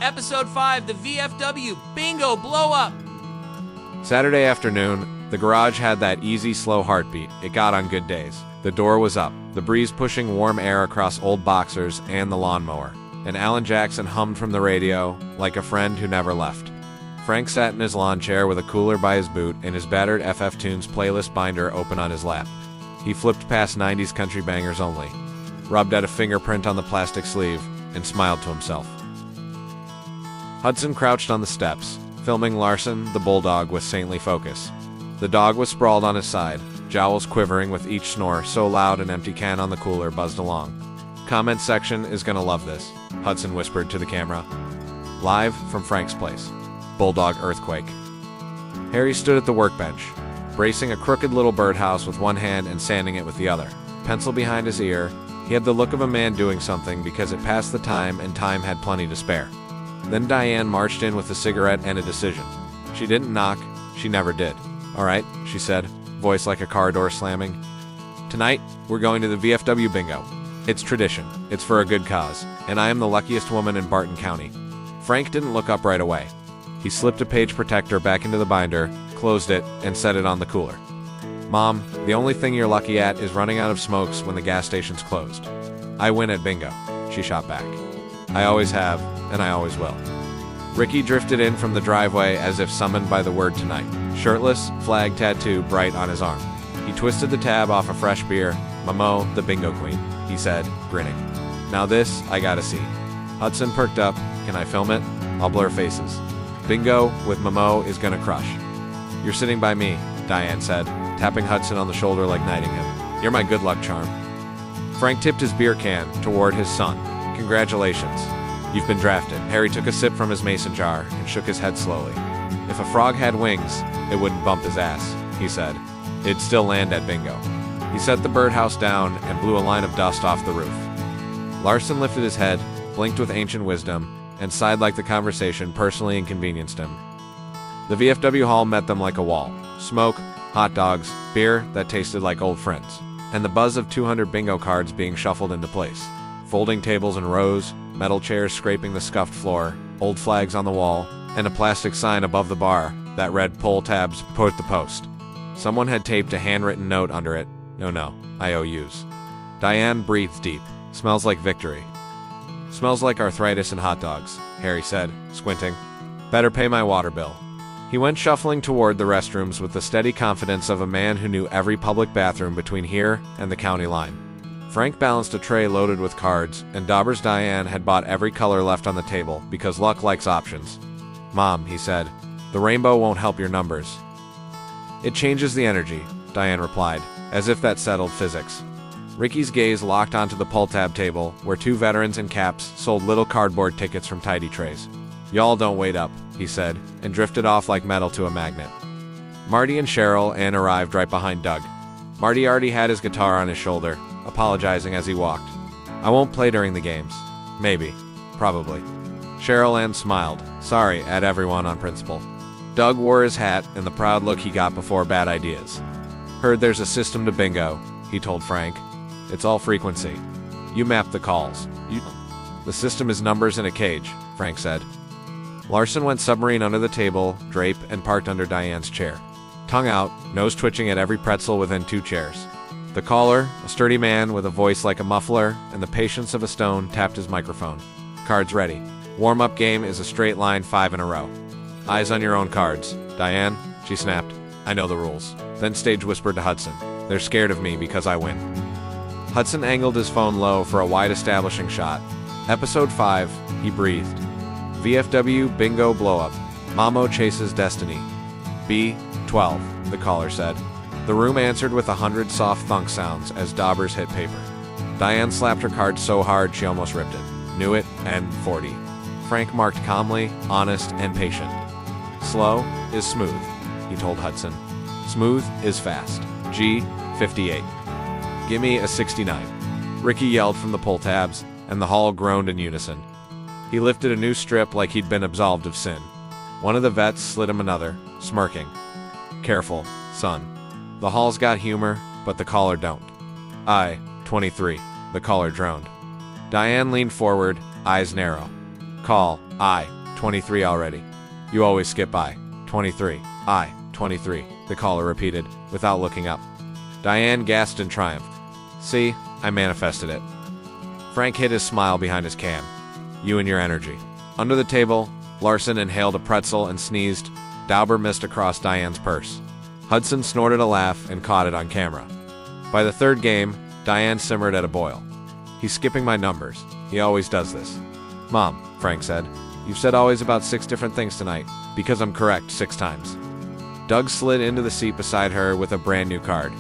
Episode 5, the VFW Bingo Blowup. Saturday afternoon, the garage had that easy, slow heartbeat it got on good days. The door was up, the breeze pushing warm air across old boxers and the lawnmower, and Alan Jackson hummed from the radio like a friend who never left. Frank sat in his lawn chair with a cooler by his boot and his battered FF Tunes playlist binder open on his lap. He flipped past 90s country bangers only, rubbed at a fingerprint on the plastic sleeve, and smiled to himself. Hudson crouched on the steps, filming Larson, the bulldog, with saintly focus. The dog was sprawled on his side, jowls quivering with each snore so loud an empty can on the cooler buzzed along. Comment section is gonna love this, Hudson whispered to the camera. Live from Frank's place. Bulldog earthquake. Harry stood at the workbench, bracing a crooked little birdhouse with one hand and sanding it with the other. Pencil behind his ear, he had the look of a man doing something because it passed the time and time had plenty to spare. Then Diane marched in with a cigarette and a decision. She didn't knock, she never did. All right, she said, voice like a car door slamming. Tonight, we're going to the VFW Bingo. It's tradition, it's for a good cause, and I am the luckiest woman in Barton County. Frank didn't look up right away. He slipped a page protector back into the binder, closed it, and set it on the cooler. Mom, the only thing you're lucky at is running out of smokes when the gas station's closed. I win at bingo, she shot back. I always have, and I always will. Ricky drifted in from the driveway as if summoned by the word tonight. Shirtless, flag tattoo bright on his arm. He twisted the tab off a fresh beer. Mamaw, the bingo queen, he said, grinning. Now this, I gotta see. Hudson perked up. Can I film it? I'll blur faces. Bingo with Mamaw is gonna crush. You're sitting by me, Diane said, tapping Hudson on the shoulder like knighting him. You're my good luck charm. Frank tipped his beer can toward his son. Congratulations. You've been drafted. Harry took a sip from his mason jar and shook his head slowly. If a frog had wings, it wouldn't bump his ass, he said. It'd still land at bingo. He set the birdhouse down and blew a line of dust off the roof. Larson lifted his head, blinked with ancient wisdom, and sighed like the conversation personally inconvenienced him. The VFW hall met them like a wall. Smoke, hot dogs, beer that tasted like old friends, and the buzz of 200 bingo cards being shuffled into place. Folding tables in rows, metal chairs scraping the scuffed floor, old flags on the wall, and a plastic sign above the bar that read "Pull tabs, put the post." Someone had taped a handwritten note under it. No, IOUs. Diane breathed deep. Smells like victory. Smells like arthritis and hot dogs, Harry said, squinting. Better pay my water bill. He went shuffling toward the restrooms with the steady confidence of a man who knew every public bathroom between here and the county line. Frank balanced a tray loaded with cards, and Dauber's Diane had bought every color left on the table because luck likes options. Mom, he said, the rainbow won't help your numbers. It changes the energy, Diane replied, as if that settled physics. Ricky's gaze locked onto the pull tab table, where two veterans in caps sold little cardboard tickets from tidy trays. Y'all don't wait up, he said, and drifted off like metal to a magnet. Marty and Cheryl Ann arrived right behind Doug. Marty already had his guitar on his shoulder, apologizing as he walked. I won't play during the games. Maybe. Probably. Cheryl Ann smiled, sorry at everyone on principle. Doug wore his hat and the proud look he got before bad ideas. Heard there's a system to bingo, he told Frank. It's all frequency. You map the calls. The system is numbers in a cage, Frank said. Larson went submarine under the table, drape, and parked under Diane's chair. Tongue out, nose twitching at every pretzel within 2 chairs. The caller, a sturdy man with a voice like a muffler and the patience of a stone, tapped his microphone. Cards ready. Warm-up game is a straight line 5 in a row. Eyes on your own cards. Diane, she snapped. I know the rules. Then stage whispered to Hudson. They're scared of me because I win. Hudson angled his phone low for a wide establishing shot. Episode 5, he breathed. VFW Bingo Blowup. Mamaw chases destiny. B12, the caller said. The room answered with 100 soft thunk sounds as daubers hit paper. Diane slapped her card so hard she almost ripped it. Knew it, and 40. Frank marked calmly, honest, and patient. Slow is smooth, he told Hudson. Smooth is fast. G58. Gimme a 69. Ricky yelled from the pull tabs, and the hall groaned in unison. He lifted a new strip like he'd been absolved of sin. One of the vets slid him another, smirking. Careful, son. The hall's got humor, but the caller don't. 23, the caller droned. Diane leaned forward, eyes narrow. Call, I, 23 already. You always skip I, 23, I, 23, the caller repeated, without looking up. Diane gasped in triumph. See, I manifested it. Frank hid his smile behind his cam. You and your energy. Under the table, Larson inhaled a pretzel and sneezed. Dauber missed across Diane's purse. Hudson snorted a laugh and caught it on camera. By the third game, Diane simmered at a boil. He's skipping my numbers. He always does this. Mom, Frank said, you've said always about 6 different things tonight, because I'm correct 6 times. Doug slid into the seat beside her with a brand new card.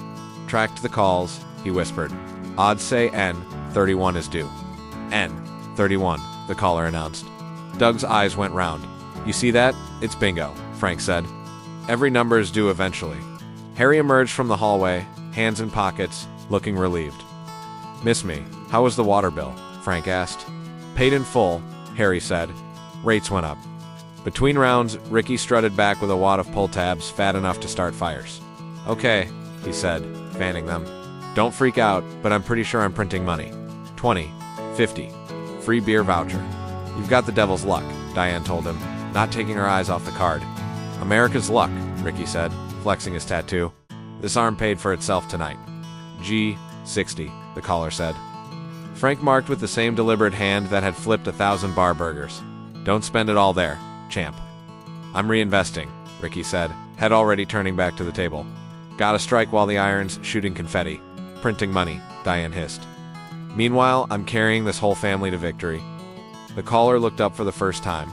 Tracked the calls, he whispered. Odds say N, 31 is due. N, 31, the caller announced. Doug's eyes went round. You see that? It's bingo, Frank said. Every number is due eventually. Harry emerged from the hallway, hands in pockets, looking relieved. Miss me, how was the water bill? Frank asked. Paid in full, Harry said. Rates went up. Between rounds, Ricky strutted back with a wad of pull tabs fat enough to start fires. Okay, he said, fanning them. Don't freak out, but I'm pretty sure I'm printing money. 20, 50. Free beer voucher. You've got the devil's luck, Diane told him, not taking her eyes off the card. America's luck, Ricky said, flexing his tattoo. This arm paid for itself tonight. G, 60, the caller said. Frank marked with the same deliberate hand that had flipped 1,000 bar burgers. Don't spend it all there, champ. I'm reinvesting, Ricky said, head already turning back to the table. Gotta strike while the iron's shooting confetti. Printing money, Diane hissed. Meanwhile, I'm carrying this whole family to victory. The caller looked up for the first time.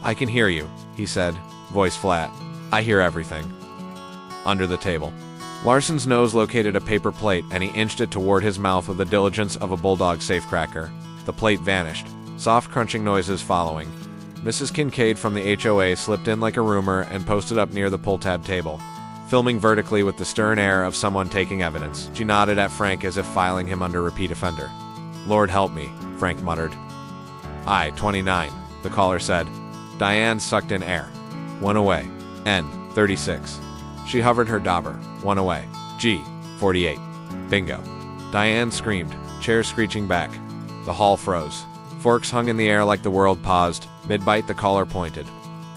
I can hear you, he said, voice flat. I hear everything. Under the table. Larson's nose located a paper plate and he inched it toward his mouth with the diligence of a bulldog safecracker. The plate vanished, soft crunching noises following. Mrs. Kincaid from the HOA slipped in like a rumor and posted up near the pull-tab table. Filming vertically with the stern air of someone taking evidence, she nodded at Frank as if filing him under repeat offender. Lord help me, Frank muttered. I, 29, the caller said. Diane sucked in air. 1 away. N, 36. She hovered her dauber. 1 away. G, 48. Bingo. Diane screamed, chairs screeching back. The hall froze. Forks hung in the air like the world paused. Mid-bite the caller pointed.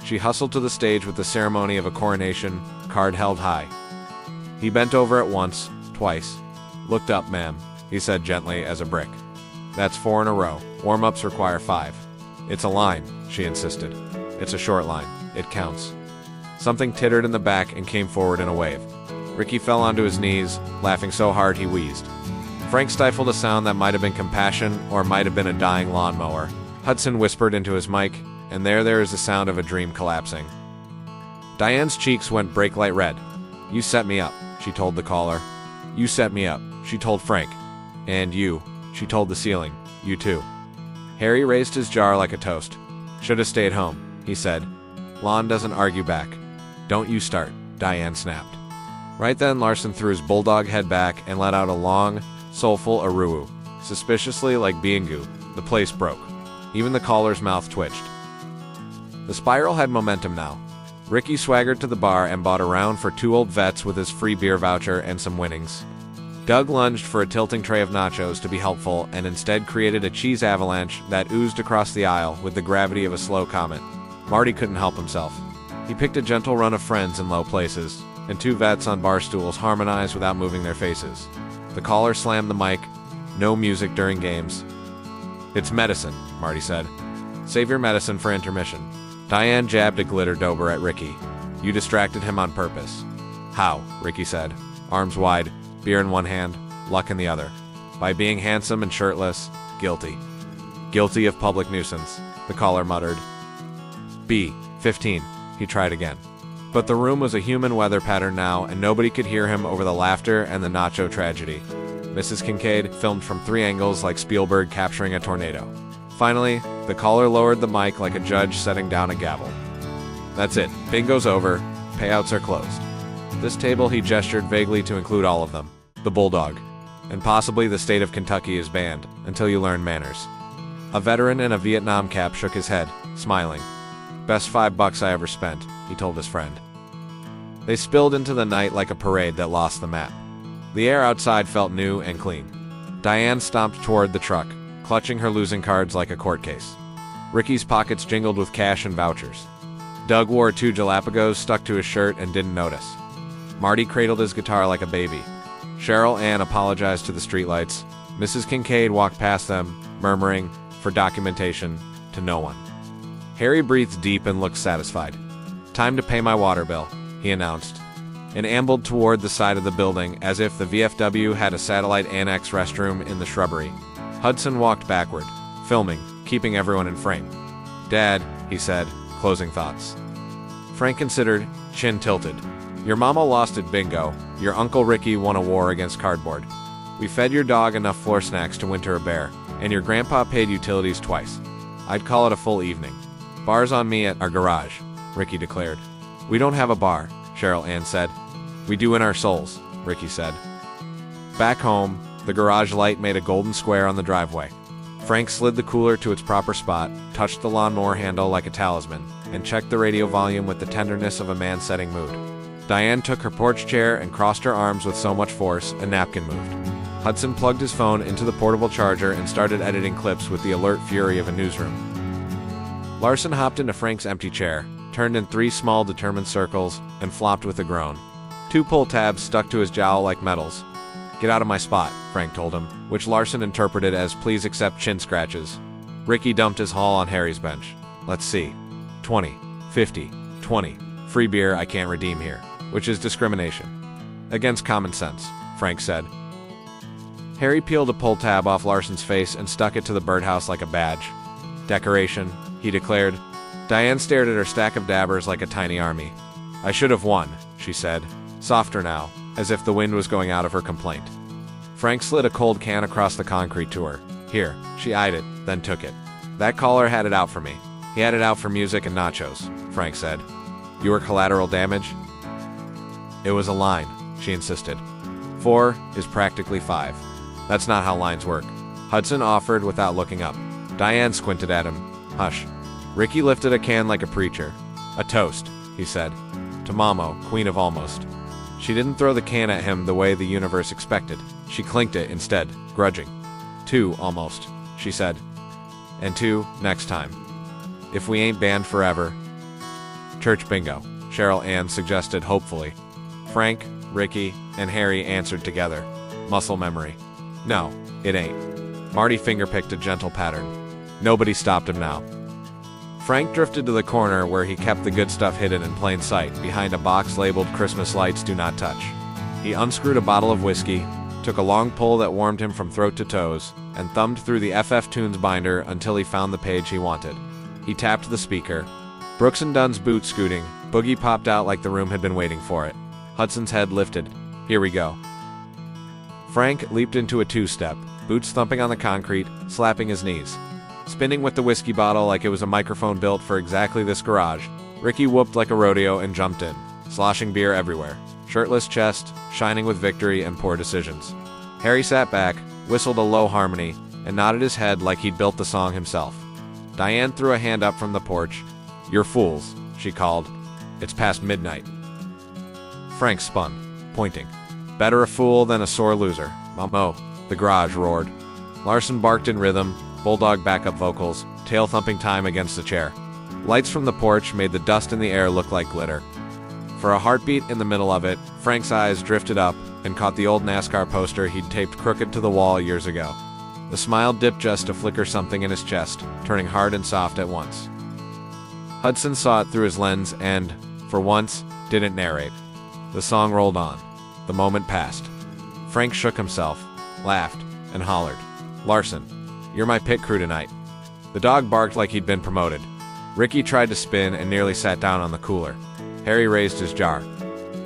She hustled to the stage with the ceremony of a coronation, card held high. He bent over at once, twice. Looked up, ma'am, he said gently as a brick. That's 4 in a row. Warm-ups require 5. It's a line, she insisted. It's a short line. It counts. Something tittered in the back and came forward in a wave. Ricky fell onto his knees, laughing so hard he wheezed. Frank stifled a sound that might have been compassion or might have been a dying lawnmower. Hudson whispered into his mic, and there is the sound of a dream collapsing. Diane's cheeks went brake-light red. You set me up, she told the caller. You set me up, she told Frank. And you, she told the ceiling. You too. Harry raised his jar like a toast. Should have stayed home, he said. Lon doesn't argue back. Don't you start, Diane snapped. Right then, Larson threw his bulldog head back and let out a long, soulful aroo. Suspiciously like Biengu, the place broke. Even the caller's mouth twitched. The spiral had momentum now. Ricky swaggered to the bar and bought a round for 2 old vets with his free beer voucher and some winnings. Doug lunged for a tilting tray of nachos to be helpful and instead created a cheese avalanche that oozed across the aisle with the gravity of a slow comet. Marty couldn't help himself. He picked a gentle run of friends in low places, and 2 vets on bar stools harmonized without moving their faces. The caller slammed the mic. No music during games. It's medicine, Marty said. Save your medicine for intermission. Diane jabbed a glitter dober at Ricky. You distracted him on purpose. How? Ricky said, arms wide, beer in one hand, luck in the other. By being handsome and shirtless, guilty. Guilty of public nuisance, the caller muttered. B, 15, he tried again. But the room was a human weather pattern now, and nobody could hear him over the laughter and the nacho tragedy. Mrs. Kincaid filmed from 3 angles like Spielberg capturing a tornado. Finally, the caller lowered the mic like a judge setting down a gavel. That's it. Bingo's over. Payouts are closed. This table, he gestured vaguely to include all of them. The bulldog. And possibly the state of Kentucky is banned, until you learn manners. A veteran in a Vietnam cap shook his head, smiling. Best $5 I ever spent, he told his friend. They spilled into the night like a parade that lost the map. The air outside felt new and clean. Diane stomped toward the truck, clutching her losing cards like a court case. Ricky's pockets jingled with cash and vouchers. Doug wore 2 Galapagos stuck to his shirt and didn't notice. Marty cradled his guitar like a baby. Cheryl Ann apologized to the streetlights. Mrs. Kincaid walked past them, murmuring, for documentation, to no one. Harry breathed deep and looked satisfied. "Time to pay my water bill," he announced, and ambled toward the side of the building as if the VFW had a satellite annex restroom in the shrubbery. Hudson walked backward, filming, keeping everyone in frame. "Dad," he said, closing thoughts. Frank considered, chin tilted. "Your mama lost at bingo. Your Uncle Ricky won a war against cardboard. We fed your dog enough floor snacks to winter a bear, and your grandpa paid utilities twice. I'd call it a full evening. Bar's on me at our garage," Ricky declared. "We don't have a bar," Cheryl Ann said. "We do in our souls," Ricky said. Back home, the garage light made a golden square on the driveway. Frank slid the cooler to its proper spot, touched the lawnmower handle like a talisman, and checked the radio volume with the tenderness of a man setting mood. Diane took her porch chair and crossed her arms with so much force, a napkin moved. Hudson plugged his phone into the portable charger and started editing clips with the alert fury of a newsroom. Larson hopped into Frank's empty chair, turned in 3 small determined circles, and flopped with a groan. 2 pull tabs stuck to his jowl like metals. "Get out of my spot," Frank told him, which Larson interpreted as "please accept chin scratches." Ricky dumped his haul on Harry's bench. "Let's see. 20, 50, 20. Free beer I can't redeem here," which is discrimination. "Against common sense," Frank said. Harry peeled a pull tab off Larson's face and stuck it to the birdhouse like a badge. "Decoration," he declared. Diane stared at her stack of dabbers like a tiny army. "I should have won," she said, softer now, as if the wind was going out of her complaint. Frank slid a cold can across the concrete to her. "Here." She eyed it, then took it. "That caller had it out for me. He had it out for music and nachos," Frank said. "You were collateral damage?" "It was a line," she insisted. 4 is practically 5. That's not how lines work, Hudson offered without looking up. Diane squinted at him. "Hush." Ricky lifted a can like a preacher. "A toast," he said, "to Mamaw, queen of almost." She didn't throw the can at him the way the universe expected. She clinked it instead, grudging. "2, almost," she said. "And 2, next time. If we ain't banned forever." "Church bingo," Cheryl Ann suggested hopefully. Frank, Ricky, and Harry answered together. Muscle memory. "No, it ain't." Marty fingerpicked a gentle pattern. Nobody stopped him now. Frank drifted to the corner where he kept the good stuff hidden in plain sight, behind a box labeled "Christmas Lights Do Not Touch." He unscrewed a bottle of whiskey, took a long pull that warmed him from throat to toes, and thumbed through the FF Tunes binder until he found the page he wanted. He tapped the speaker. Brooks and Dunn's boot scooting, Boogie popped out like the room had been waiting for it. Hudson's head lifted. "Here we go." Frank leaped into a 2-step, boots thumping on the concrete, slapping his knees. Spinning with the whiskey bottle like it was a microphone built for exactly this garage, Ricky whooped like a rodeo and jumped in, sloshing beer everywhere, shirtless chest, shining with victory and poor decisions. Harry sat back, whistled a low harmony, and nodded his head like he'd built the song himself. Diane threw a hand up from the porch. "You're fools," she called. "It's past midnight." Frank spun, pointing. "Better a fool than a sore loser, Mamaw," the garage roared. Larson barked in rhythm, bulldog backup vocals, tail-thumping time against the chair. Lights from the porch made the dust in the air look like glitter. For a heartbeat in the middle of it, Frank's eyes drifted up and caught the old NASCAR poster he'd taped crooked to the wall years ago. The smile dipped just to flicker something in his chest, turning hard and soft at once. Hudson saw it through his lens and, for once, didn't narrate. The song rolled on. The moment passed. Frank shook himself, laughed, and hollered. "Larson, you're my pit crew tonight." The dog barked like he'd been promoted. Ricky tried to spin and nearly sat down on the cooler. Harry raised his jar.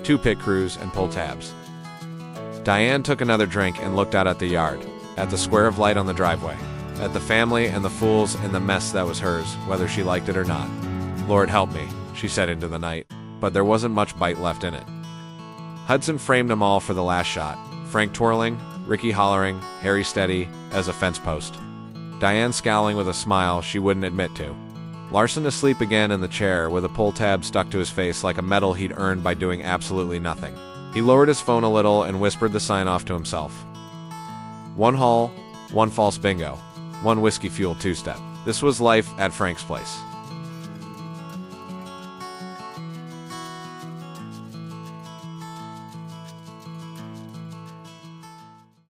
2 pit crews and pull tabs. Diane took another drink and looked out at the yard, at the square of light on the driveway, at the family and the fools and the mess that was hers, whether she liked it or not. "Lord help me," she said into the night, but there wasn't much bite left in it. Hudson framed them all for the last shot, Frank twirling, Ricky hollering, Harry steady, as a fence post. Diane scowling with a smile she wouldn't admit to. Larson asleep again in the chair with a pull tab stuck to his face like a medal he'd earned by doing absolutely nothing. He lowered his phone a little and whispered the sign-off to himself. 1 haul, 1 false bingo, 1 whiskey-fueled 2-step. This was life at Frank's place.